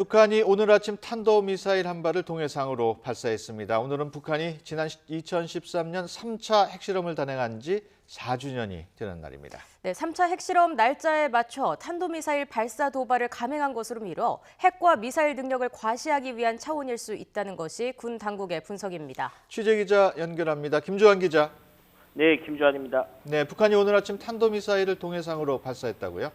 북한이 오늘 아침 탄도미사일 한 발을 동해상으로 발사했습니다. 오늘은 북한이 지난 2013년 3차 핵실험을 단행한 지 4주년이 되는 날입니다. 네, 3차 핵실험 날짜에 맞춰 탄도미사일 발사 도발을 감행한 것으로 미뤄 핵과 미사일 능력을 과시하기 위한 차원일 수 있다는 것이 군 당국의 분석입니다. 취재기자 연결합니다. 김주환 기자. 네, 김주환입니다. 네, 북한이 오늘 아침 탄도미사일을 동해상으로 발사했다고요?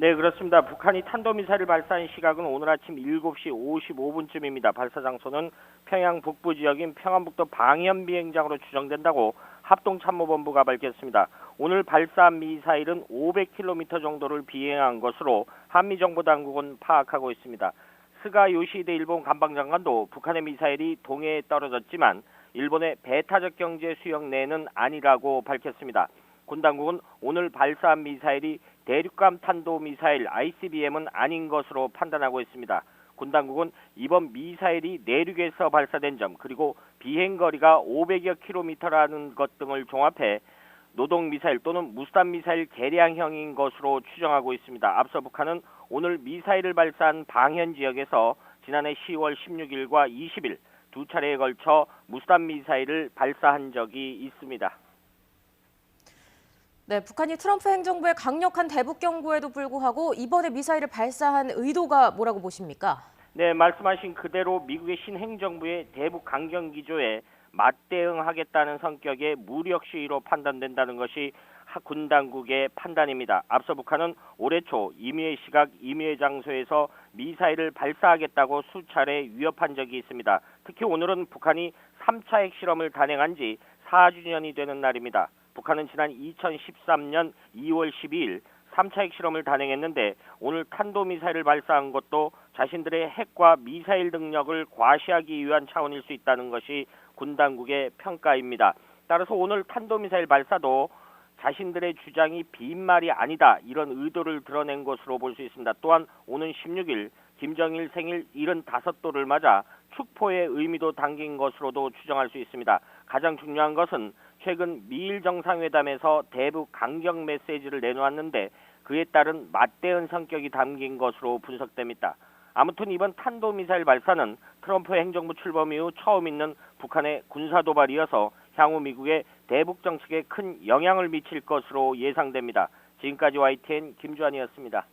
네, 그렇습니다. 북한이 탄도미사일을 발사한 시각은 오늘 아침 7시 55분쯤입니다. 발사 장소는 평양 북부 지역인 평안북도 방현비행장으로 추정된다고 합동참모본부가 밝혔습니다. 오늘 발사한 미사일은 500km 정도를 비행한 것으로 한미정보당국은 파악하고 있습니다. 스가 요시히데 일본 관방장관도 북한의 미사일이 동해에 떨어졌지만 일본의 배타적 경제 수역 내는 아니라고 밝혔습니다. 군 당국은 오늘 발사한 미사일이 대륙간 탄도미사일 ICBM은 아닌 것으로 판단하고 있습니다. 군 당국은 이번 미사일이 내륙에서 발사된 점 그리고 비행거리가 500여 킬로미터라는 것 등을 종합해 노동미사일 또는 무스탄미사일 개량형인 것으로 추정하고 있습니다. 앞서 북한은 오늘 미사일을 발사한 방현 지역에서 지난해 10월 16일과 20일 두 차례에 걸쳐 무스탄미사일을 발사한 적이 있습니다. 네, 북한이 트럼프 행정부의 강력한 대북 경고에도 불구하고 이번에 미사일을 발사한 의도가 뭐라고 보십니까? 네, 말씀하신 그대로 미국의 신행정부의 대북 강경 기조에 맞대응하겠다는 성격의 무력 시위로 판단된다는 것이 군 당국의 판단입니다. 앞서 북한은 올해 초 임의의 시각, 임의의 장소에서 미사일을 발사하겠다고 수차례 위협한 적이 있습니다. 특히 오늘은 북한이 3차 핵실험을 단행한 지 4주년이 되는 날입니다. 북한은 지난 2013년 2월 12일 3차 핵실험을 단행했는데 오늘 탄도미사일을 발사한 것도 자신들의 핵과 미사일 능력을 과시하기 위한 차원일 수 있다는 것이 군 당국의 평가입니다. 따라서 오늘 탄도미사일 발사도 자신들의 주장이 빈말이 아니다 이런 의도를 드러낸 것으로 볼 수 있습니다. 또한 오는 16일 김정일 생일 75도를 맞아 축포의 의미도 담긴 것으로도 추정할 수 있습니다. 가장 중요한 것은 최근 미일 정상회담에서 대북 강경 메시지를 내놓았는데 그에 따른 맞대응 성격이 담긴 것으로 분석됩니다. 아무튼 이번 탄도미사일 발사는 트럼프 행정부 출범 이후 처음 있는 북한의 군사도발이어서 향후 미국의 대북 정책에 큰 영향을 미칠 것으로 예상됩니다. 지금까지 YTN 김주환이었습니다.